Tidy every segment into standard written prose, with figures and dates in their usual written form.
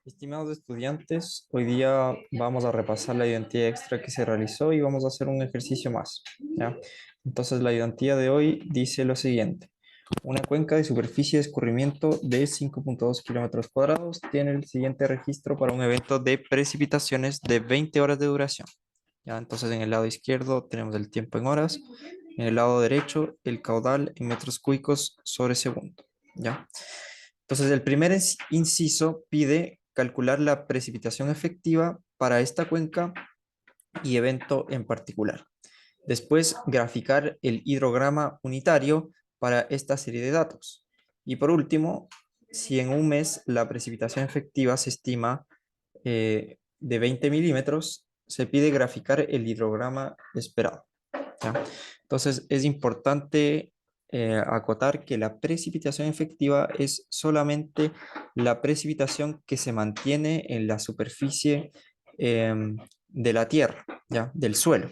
Estimados estudiantes, hoy día vamos a repasar la ayudantía extra que se realizó y vamos a hacer un ejercicio más, ¿ya? Entonces, la ayudantía de hoy dice lo siguiente. Una cuenca de superficie de escurrimiento de 5,2 kilómetros cuadrados tiene el siguiente registro para un evento de precipitaciones de 20 horas de duración, ¿ya? Entonces, en el lado izquierdo tenemos el tiempo en horas, en el lado derecho el caudal en metros cúbicos sobre segundo, ¿ya? Entonces, el primer inciso pide calcular la precipitación efectiva para esta cuenca y evento en particular. Después, graficar el hidrograma unitario para esta serie de datos. Y por último, si en un mes la precipitación efectiva se estima de 20 milímetros, se pide graficar el hidrograma esperado, ¿ya? Entonces, es importante acotar que la precipitación efectiva es solamente la precipitación que se mantiene en la superficie de la tierra, ¿ya? Del suelo.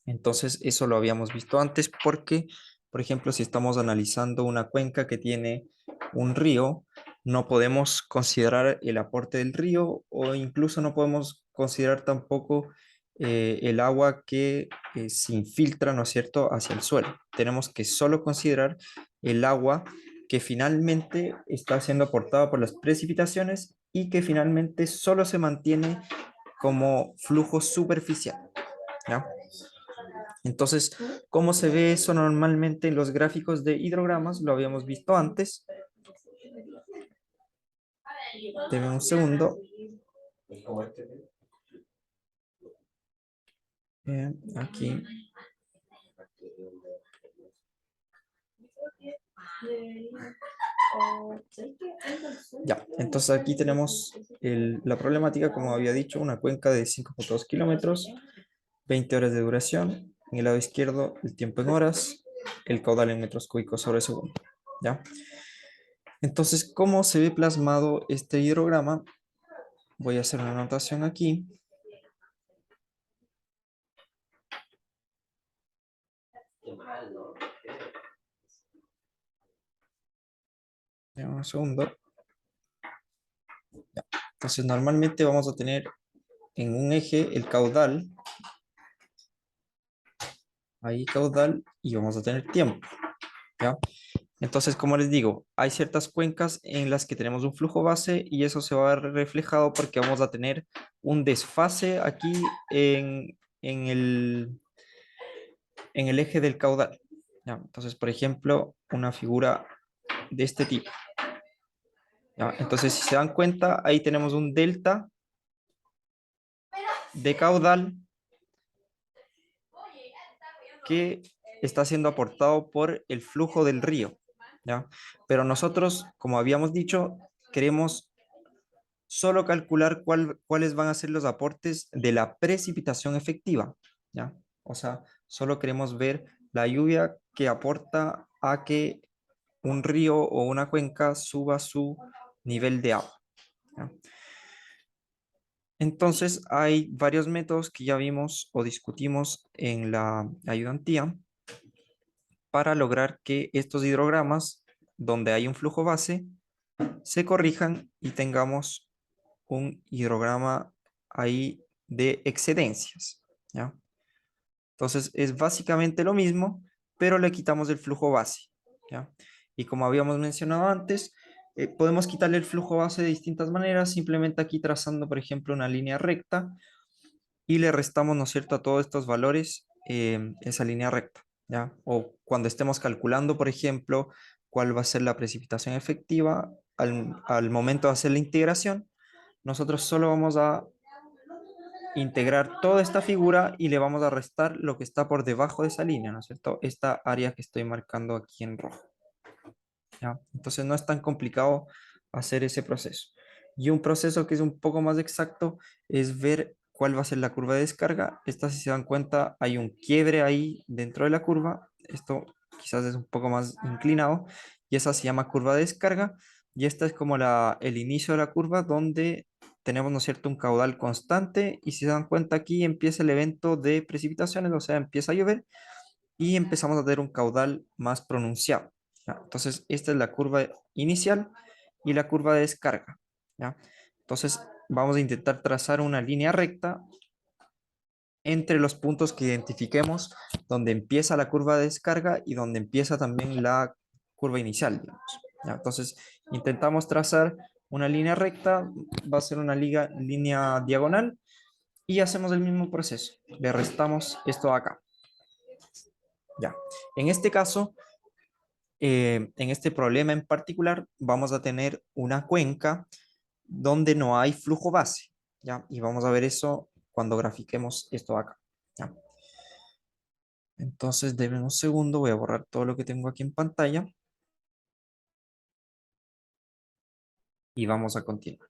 Entonces, eso lo habíamos visto antes porque, por ejemplo, si estamos analizando una cuenca que tiene un río, no podemos considerar el aporte del río o incluso no podemos considerar tampoco el agua que se infiltra, ¿no es cierto?, hacia el suelo. Tenemos que solo considerar el agua que finalmente está siendo aportada por las precipitaciones y que finalmente solo se mantiene como flujo superficial, ¿ya? Entonces, ¿cómo se ve eso normalmente en los gráficos de hidrogramas? Lo habíamos visto antes. Deme un segundo. Aquí. Ya, entonces aquí tenemos la problemática, como había dicho, una cuenca de 5,2 kilómetros, 20 horas de duración. En el lado izquierdo, el tiempo en horas, el caudal en metros cúbicos sobre segundo. ¿Ya? Entonces, ¿cómo se ve plasmado este hidrograma? Voy a hacer una anotación aquí. Dame un segundo. Ya. Entonces, normalmente vamos a tener en un eje el caudal, ahí caudal, y vamos a tener tiempo, ¿ya? Entonces, como les digo, hay ciertas cuencas en las que tenemos un flujo base y eso se va a ver reflejado porque vamos a tener un desfase aquí en el eje del caudal, ¿ya? Entonces, por ejemplo, una figura de este tipo, ¿ya? Entonces, si se dan cuenta, ahí tenemos un delta de caudal que está siendo aportado por el flujo del río, ¿ya? Pero nosotros, como habíamos dicho, queremos solo calcular cuáles van a ser los aportes de la precipitación efectiva, ¿ya? O sea, solo queremos ver la lluvia que aporta a que un río o una cuenca suba su nivel de agua, ¿ya? Entonces, hay varios métodos que ya vimos o discutimos en la ayudantía para lograr que estos hidrogramas, donde hay un flujo base, se corrijan y tengamos un hidrograma ahí de excedencias, ¿ya? Entonces es básicamente lo mismo, pero le quitamos el flujo base, ¿ya? Y como habíamos mencionado antes, podemos quitarle el flujo base de distintas maneras, simplemente aquí trazando, por ejemplo, una línea recta y le restamos, ¿no es cierto?, a todos estos valores esa línea recta, ¿ya? O cuando estemos calculando, por ejemplo, cuál va a ser la precipitación efectiva al momento de hacer la integración, nosotros solo vamos a integrar toda esta figura y le vamos a restar lo que está por debajo de esa línea, ¿no es cierto? Esta área que estoy marcando aquí en rojo, ¿ya? Entonces no es tan complicado hacer ese proceso. Y un proceso que es un poco más exacto es ver cuál va a ser la curva de descarga. Esta, si se dan cuenta, hay un quiebre ahí dentro de la curva. Esto quizás es un poco más inclinado y esa se llama curva de descarga. Y esta es como el inicio de la curva donde tenemos, ¿no es cierto?, un caudal constante y si se dan cuenta aquí empieza el evento de precipitaciones, o sea, empieza a llover y empezamos a tener un caudal más pronunciado. ¿ya? Entonces, esta es la curva inicial y la curva de descarga, ¿ya? Entonces, vamos a intentar trazar una línea recta entre los puntos que identifiquemos donde empieza la curva de descarga y donde empieza también la curva inicial, digamos, ¿ya? Entonces, intentamos trazar una línea recta, va a ser una línea diagonal y hacemos el mismo proceso. Le restamos esto acá, ¿ya? En este caso, en este problema en particular, vamos a tener una cuenca donde no hay flujo base, ¿ya? Y vamos a ver eso cuando grafiquemos esto acá, ¿ya? Entonces, denme un segundo, voy a borrar todo lo que tengo aquí en pantalla y vamos a continuar.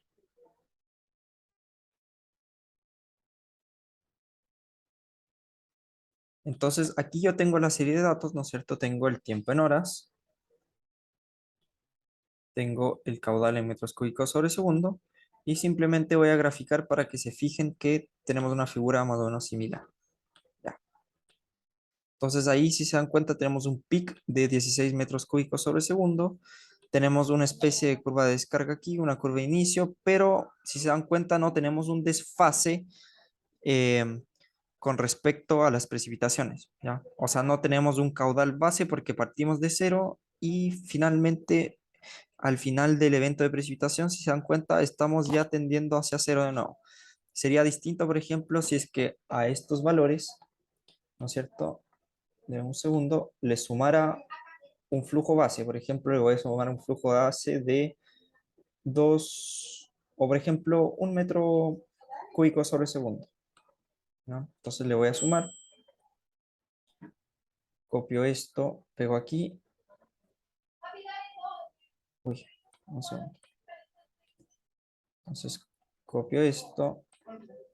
Entonces, aquí yo tengo la serie de datos, ¿no es cierto? Tengo el tiempo en horas, tengo el caudal en metros cúbicos sobre segundo y simplemente voy a graficar para que se fijen que tenemos una figura más o menos similar. Ya. Entonces ahí, si se dan cuenta, tenemos un pic de 16 metros cúbicos sobre segundo. Tenemos una especie de curva de descarga aquí, una curva de inicio, pero si se dan cuenta no tenemos un desfase eh, con respecto a las precipitaciones, ¿ya? O sea, no tenemos un caudal base porque partimos de cero y finalmente, al final del evento de precipitación, si se dan cuenta, estamos ya tendiendo hacia cero de nuevo. Sería distinto, por ejemplo, si es que a estos valores, ¿no es cierto? De un segundo, le sumara un flujo base. Por ejemplo, le voy a sumar un flujo base de 2 o por ejemplo, 1 metro cúbico sobre segundo, ¿no? Entonces le voy a sumar, copio esto, pego aquí. Uy, un segundo. Entonces copio esto,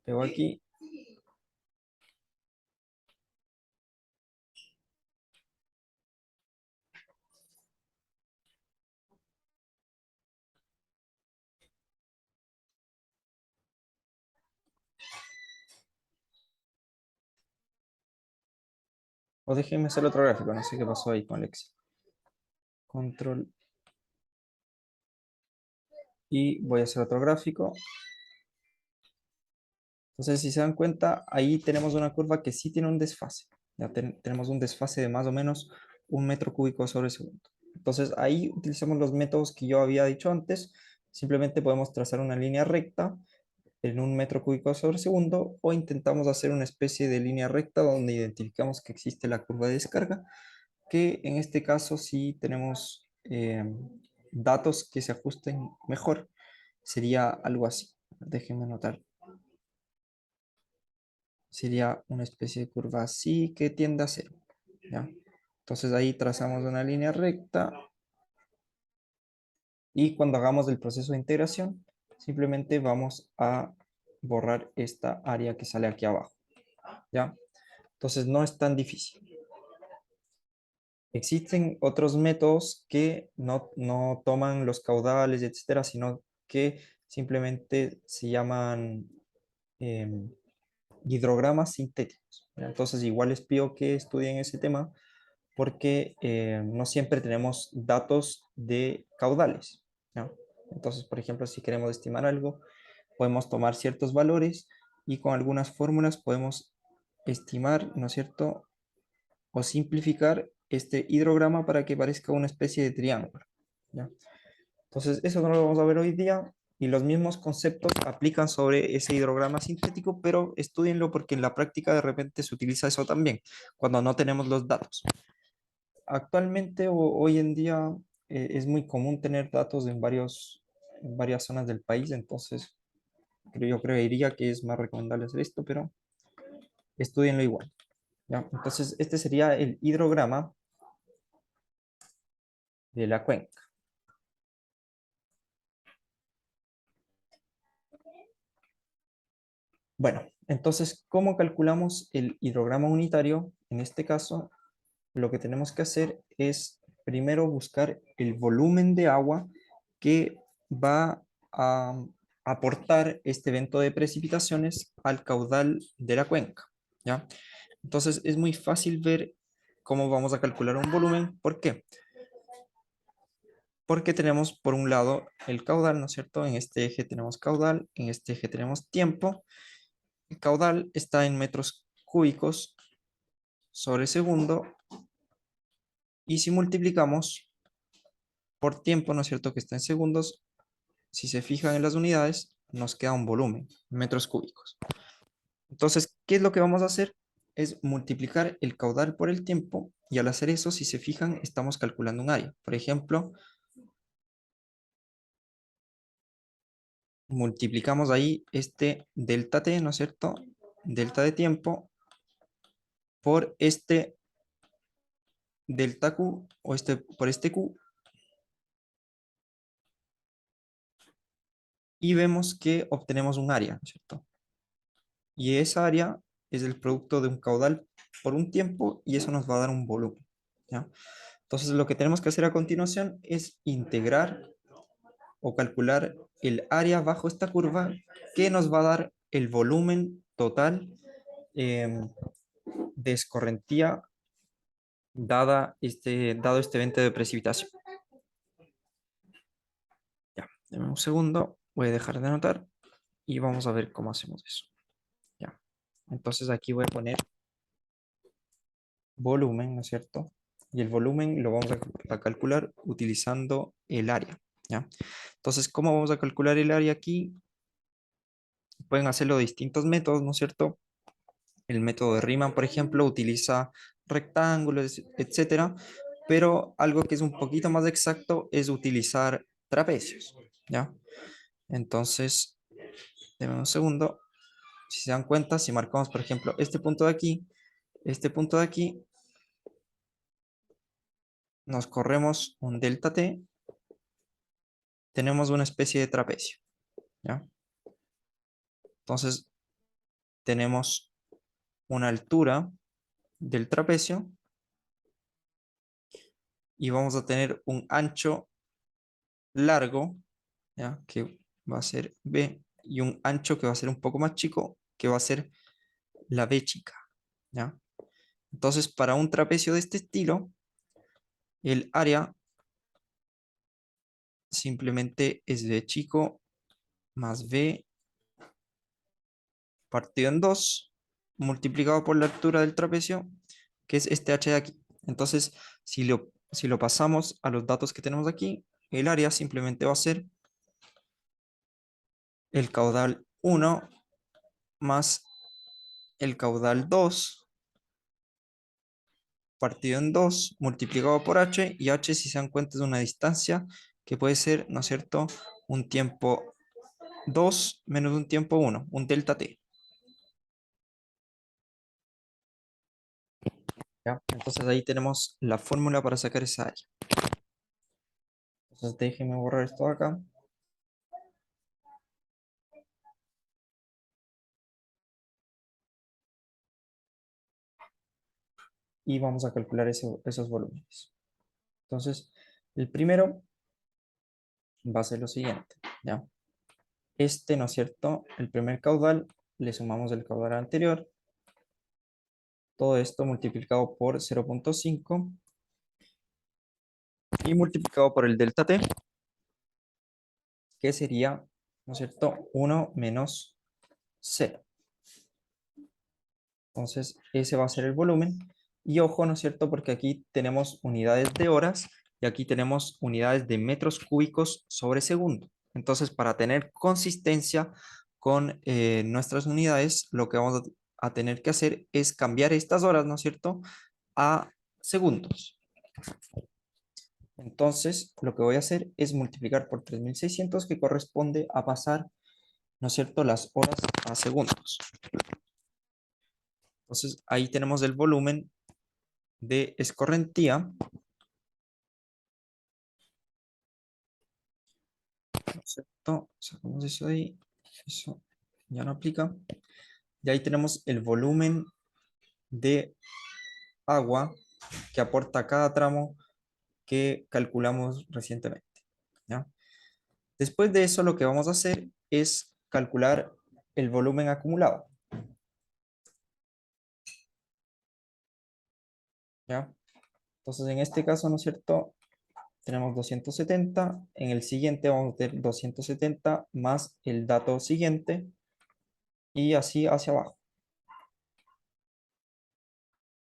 pego aquí. O déjenme hacer otro gráfico, no sé qué pasó ahí con el Excel. Control y voy a hacer otro gráfico. Entonces, si se dan cuenta, ahí tenemos una curva que sí tiene un desfase. Ya tenemos un desfase de más o menos 1 metro cúbico sobre segundo. Entonces, ahí utilizamos los métodos que yo había dicho antes. Simplemente podemos trazar una línea recta en 1 metro cúbico sobre segundo o intentamos hacer una especie de línea recta donde identificamos que existe la curva de descarga, que en este caso sí tenemos datos que se ajusten mejor. Sería algo así. Déjenme anotar. Sería una especie de curva así que tiende a cero, ¿ya? Entonces ahí trazamos una línea recta y cuando hagamos el proceso de integración, simplemente vamos a borrar esta área que sale aquí abajo, ¿ya? Entonces no es tan difícil. Existen otros métodos que no toman los caudales, etcétera, sino que simplemente se llaman em, hidrogramas sintéticos, ¿ya? Entonces igual les pido que estudien ese tema porque no siempre tenemos datos de caudales, ¿no? Entonces, por ejemplo, si queremos estimar algo, podemos tomar ciertos valores y con algunas fórmulas podemos estimar, ¿no es cierto? O simplificar este hidrograma para que parezca una especie de triángulo, ¿ya? Entonces, eso no lo vamos a ver hoy día y los mismos conceptos aplican sobre ese hidrograma sintético, pero estudienlo porque en la práctica de repente se utiliza eso también, cuando no tenemos los datos. Actualmente o hoy en día es muy común tener datos en varias zonas del país, entonces yo creería que es más recomendable hacer esto, pero estudienlo igual, ¿ya? Entonces este sería el hidrograma de la cuenca. Bueno, entonces, ¿cómo calculamos el hidrograma unitario? En este caso, lo que tenemos que hacer es primero buscar el volumen de agua que va a aportar este evento de precipitaciones al caudal de la cuenca, ¿ya? Entonces es muy fácil ver cómo vamos a calcular un volumen. ¿Por qué? porque tenemos por un lado el caudal, ¿no es cierto? En este eje tenemos caudal, en este eje tenemos tiempo. El caudal está en metros cúbicos sobre segundo, y si multiplicamos por tiempo, ¿no es cierto? Que está en segundos, si se fijan en las unidades, nos queda un volumen, metros cúbicos. Entonces, ¿qué es lo que vamos a hacer? Es multiplicar el caudal por el tiempo, y al hacer eso, si se fijan, estamos calculando un área. Por ejemplo, multiplicamos ahí este delta t, ¿no es cierto? Delta de tiempo por este delta q, o por este q, y vemos que obtenemos un área, ¿no es cierto? Y esa área es el producto de un caudal por un tiempo, y eso nos va a dar un volumen, ¿ya? Entonces lo que tenemos que hacer a continuación es integrar o calcular el área bajo esta curva, que nos va a dar el volumen total de escorrentía dado este evento de precipitación. Ya, deme un segundo, voy a dejar de anotar y vamos a ver cómo hacemos eso. Ya, entonces aquí voy a poner volumen, ¿no es cierto? Y el volumen lo vamos a calcular utilizando el área, ¿ya? Entonces, ¿cómo vamos a calcular el área aquí? Pueden hacerlo de distintos métodos, ¿no es cierto? El método de Riemann, por ejemplo, utiliza rectángulos, etcétera, pero algo que es un poquito más exacto es utilizar trapecios, ¿ya? Entonces, denme un segundo. Si se dan cuenta, si marcamos, por ejemplo, este punto de aquí, este punto de aquí, nos corremos un delta t, tenemos una especie de trapecio, ¿ya? Entonces, tenemos una altura del trapecio y vamos a tener un ancho largo, ¿ya? Que va a ser B, y un ancho que va a ser un poco más chico, que va a ser la B chica, ¿ya? Entonces, para un trapecio de este estilo, el área simplemente es B chico más B partido en 2 multiplicado por la altura del trapecio, que es este h de aquí. Entonces, si lo pasamos a los datos que tenemos aquí, el área simplemente va a ser el caudal 1 más el caudal 2 partido en 2 multiplicado por h, y h, si se dan cuenta, es una distancia que puede ser, ¿no es cierto?, un tiempo 2 menos un tiempo 1, un delta t. ¿Ya? Entonces ahí tenemos la fórmula para sacar esa área. Entonces déjenme borrar esto acá. Y vamos a calcular esos volúmenes. Entonces, el primero va a ser lo siguiente, ¿ya? Este, ¿no es cierto? El primer caudal, le sumamos el caudal anterior, todo esto multiplicado por 0,5 y multiplicado por el delta t, que sería, ¿no es cierto?, 1 menos 0. Entonces, ese va a ser el volumen. Y ojo, ¿no es cierto?, porque aquí tenemos unidades de horas y aquí tenemos unidades de metros cúbicos sobre segundo. Entonces, para tener consistencia con nuestras unidades, lo que vamos a tener que hacer es cambiar estas horas, ¿no es cierto?, a segundos. Entonces, lo que voy a hacer es multiplicar por 3600, que corresponde a pasar, ¿no es cierto?, las horas a segundos. Entonces, ahí tenemos el volumen de escorrentía, ¿no es cierto? Sacamos eso de ahí, eso ya no aplica. Y ahí tenemos el volumen de agua que aporta cada tramo que calculamos recientemente, ¿ya? Después de eso, lo que vamos a hacer es calcular el volumen acumulado, ¿ya? Entonces, en este caso, ¿no es cierto?, tenemos 270, en el siguiente vamos a tener 270 más el dato siguiente, y así hacia abajo.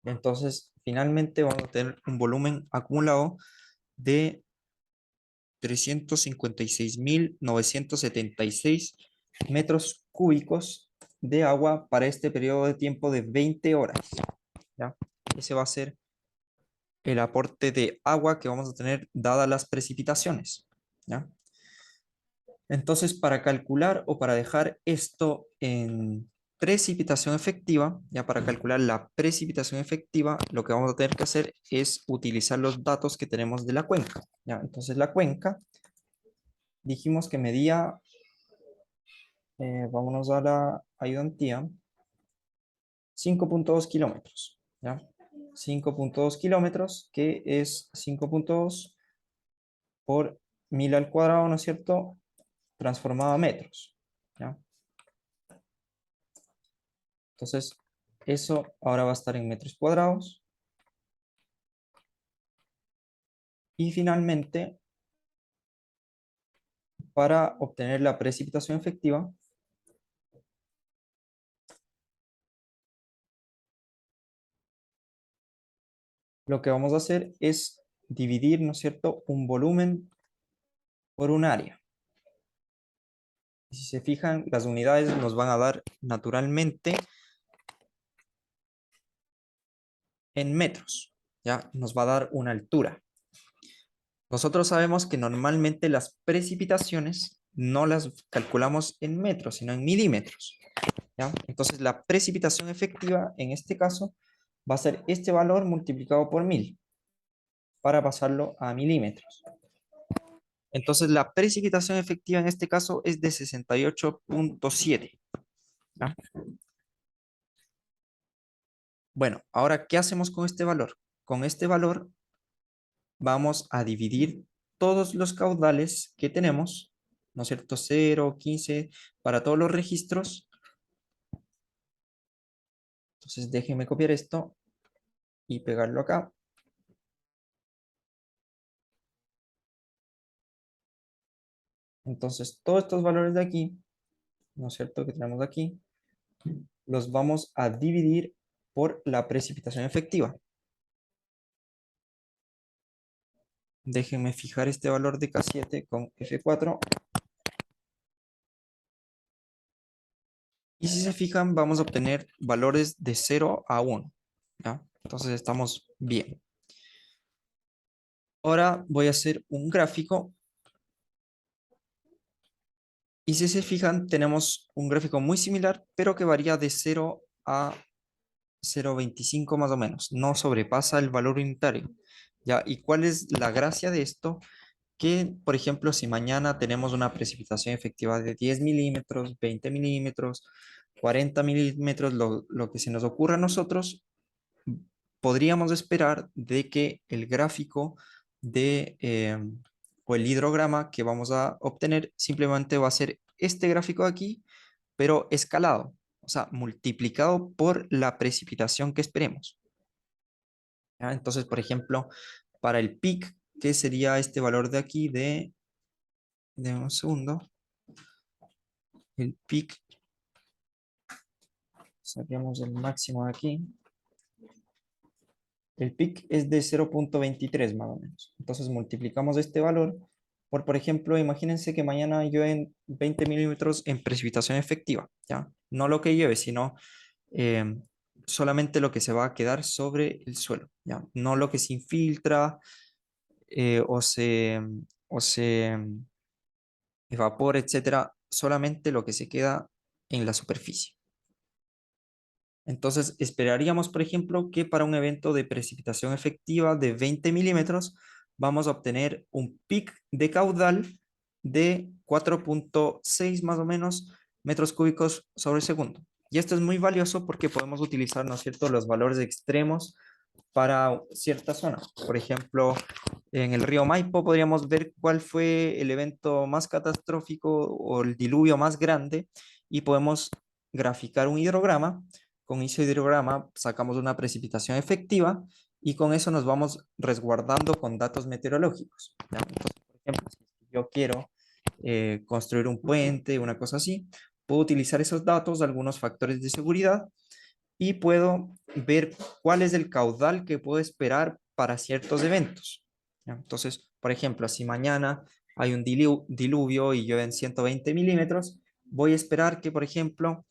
Entonces, finalmente vamos a tener un volumen acumulado de 356.976 metros cúbicos de agua para este periodo de tiempo de 20 horas. ¿Ya? Ese va a ser el aporte de agua que vamos a tener dadas las precipitaciones. ¿Ya? Entonces, para calcular o para dejar esto en precipitación efectiva, ya para calcular la precipitación efectiva, lo que vamos a tener que hacer es utilizar los datos que tenemos de la cuenca. ¿Ya? Entonces, la cuenca, dijimos que medía, vámonos a la ayudantía, 5.2 kilómetros. ¿Ya? 5.2 kilómetros, que es 5.2 por 1000 al cuadrado, ¿no es cierto? Transformado a metros. ¿Ya? Entonces, eso ahora va a estar en metros cuadrados. Y finalmente, para obtener la precipitación efectiva, lo que vamos a hacer es dividir, ¿no es cierto?, un volumen por un área. Y si se fijan, las unidades nos van a dar naturalmente en metros. Ya nos va a dar una altura. Nosotros sabemos que normalmente las precipitaciones no las calculamos en metros, sino en milímetros. ¿Ya? Entonces la precipitación efectiva en este caso va a ser este valor multiplicado por 1000 para pasarlo a milímetros. Entonces la precipitación efectiva en este caso es de 68.7. ¿Ya? Bueno, ahora, ¿qué hacemos con este valor? Con este valor vamos a dividir todos los caudales que tenemos, ¿no es cierto? 0, 15, para todos los registros. Entonces déjenme copiar esto y pegarlo acá. Entonces todos estos valores de aquí, ¿no es cierto? Que tenemos aquí, los vamos a dividir por la precipitación efectiva. Déjenme fijar este valor de K7 con F4. Y si se fijan, vamos a obtener valores de 0 a 1. ¿Ya? Entonces estamos bien. Ahora voy a hacer un gráfico. Y si se fijan, tenemos un gráfico muy similar, pero que varía de 0 a 0,25 más o menos. No sobrepasa el valor unitario. ¿Ya? ¿Y cuál es la gracia de esto? Que, por ejemplo, si mañana tenemos una precipitación efectiva de 10 milímetros, 20 milímetros, 40 milímetros, lo que se nos ocurra a nosotros, podríamos esperar de que el gráfico de, o el hidrograma que vamos a obtener simplemente va a ser este gráfico de aquí, pero escalado, o sea, multiplicado por la precipitación que esperemos. ¿Ya? Entonces, por ejemplo, para el peak, que sería este valor de aquí de un segundo, el peak, saquemos el máximo de aquí. El peak es de 0.23 más o menos. Entonces multiplicamos este valor por ejemplo, imagínense que mañana llueven 20 milímetros en precipitación efectiva, ¿ya? No lo que llueve, sino eh, solamente lo que se va a quedar sobre el suelo, ¿ya? No lo que se infiltra o se evapora, etcétera, solamente lo que se queda en la superficie. Entonces, esperaríamos, por ejemplo, que para un evento de precipitación efectiva de 20 milímetros, vamos a obtener un pic de caudal de 4.6 más o menos metros cúbicos sobre segundo. Y esto es muy valioso porque podemos utilizar, ¿no es cierto?, los valores extremos para cierta zona. Por ejemplo, en el río Maipo podríamos ver cuál fue el evento más catastrófico o el diluvio más grande y podemos graficar un hidrograma. Con ese hidrograma sacamos una precipitación efectiva y con eso nos vamos resguardando con datos meteorológicos, ¿ya? Entonces, por ejemplo, si yo quiero construir un puente, una cosa así, puedo utilizar esos datos, algunos factores de seguridad, y puedo ver cuál es el caudal que puedo esperar para ciertos eventos, ¿ya? Entonces, por ejemplo, si mañana hay un diluvio y llueven 120 milímetros, voy a esperar que, por ejemplo,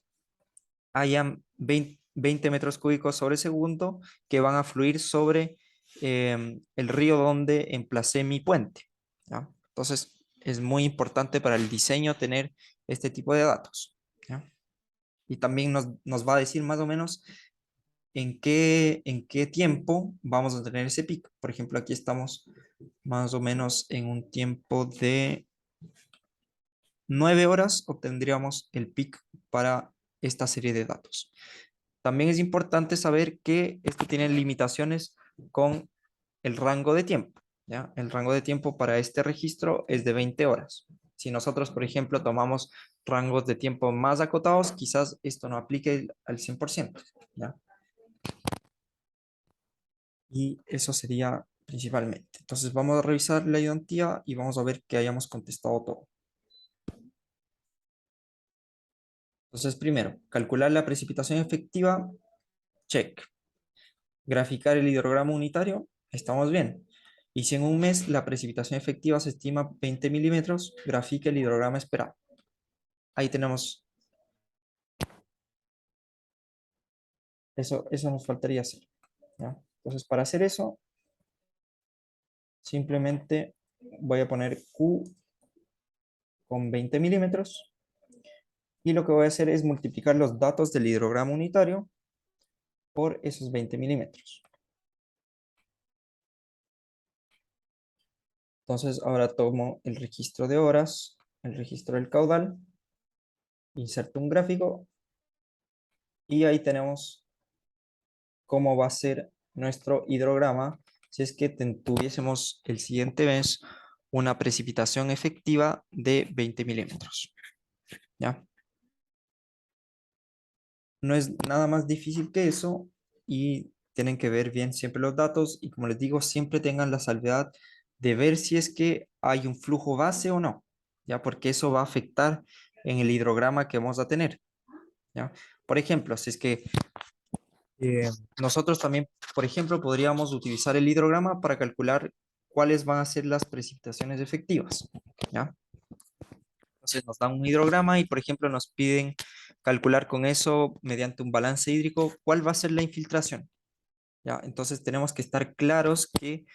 hayan 20 metros cúbicos sobre segundo que van a fluir sobre el río donde emplacé mi puente, ¿ya? Entonces, es muy importante para el diseño tener este tipo de datos, ¿ya? Y también nos va a decir más o menos en qué tiempo vamos a tener ese pico. Por ejemplo, aquí estamos más o menos en un tiempo de 9 horas, obtendríamos el pico para esta serie de datos. También es importante saber que esto tiene limitaciones con el rango de tiempo, ¿ya? El rango de tiempo para este registro es de 20 horas. Si nosotros, por ejemplo, tomamos rangos de tiempo más acotados, quizás esto no aplique al 100%, ¿ya? Y eso sería principalmente. Entonces vamos a revisar la ayudantía y vamos a ver que hayamos contestado todo. Entonces, primero, calcular la precipitación efectiva, check. Graficar el hidrograma unitario, estamos bien. Y si en un mes la precipitación efectiva se estima 20 milímetros, grafique el hidrograma esperado. Ahí tenemos, eso nos faltaría hacer, ¿ya? Entonces, para hacer eso, simplemente voy a poner Q con 20 milímetros y lo que voy a hacer es multiplicar los datos del hidrograma unitario por esos 20 milímetros. Entonces ahora tomo el registro de horas, el registro del caudal, inserto un gráfico y ahí tenemos cómo va a ser nuestro hidrograma si es que tuviésemos el siguiente mes una precipitación efectiva de 20 milímetros, ¿ya? No es nada más difícil que eso y tienen que ver bien siempre los datos y como les digo, siempre tengan la salvedad de ver si es que hay un flujo base o no, ¿ya? Porque eso va a afectar en el hidrograma que vamos a tener, ¿ya? Por ejemplo, si es que eh, nosotros también, por ejemplo, podríamos utilizar el hidrograma para calcular cuáles van a ser las precipitaciones efectivas, ¿ya? Entonces nos dan un hidrograma y, por ejemplo, nos piden calcular con eso, mediante un balance hídrico, cuál va a ser la infiltración, ¿ya? Entonces tenemos que estar claros que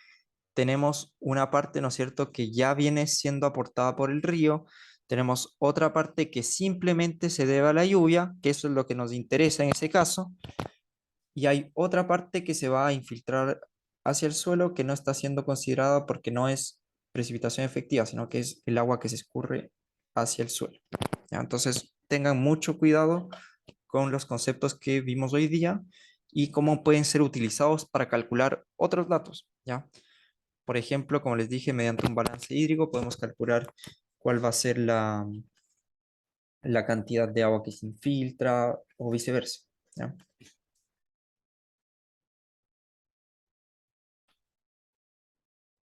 tenemos una parte, ¿no es cierto?, que ya viene siendo aportada por el río, tenemos otra parte que simplemente se debe a la lluvia, que eso es lo que nos interesa en ese caso, y hay otra parte que se va a infiltrar hacia el suelo que no está siendo considerada porque no es precipitación efectiva, sino que es el agua que se escurre hacia el suelo, ¿ya? Entonces, tengan mucho cuidado con los conceptos que vimos hoy día y cómo pueden ser utilizados para calcular otros datos, ¿ya? Por ejemplo, como les dije, mediante un balance hídrico podemos calcular cuál va a ser la cantidad de agua que se infiltra o viceversa, ¿ya?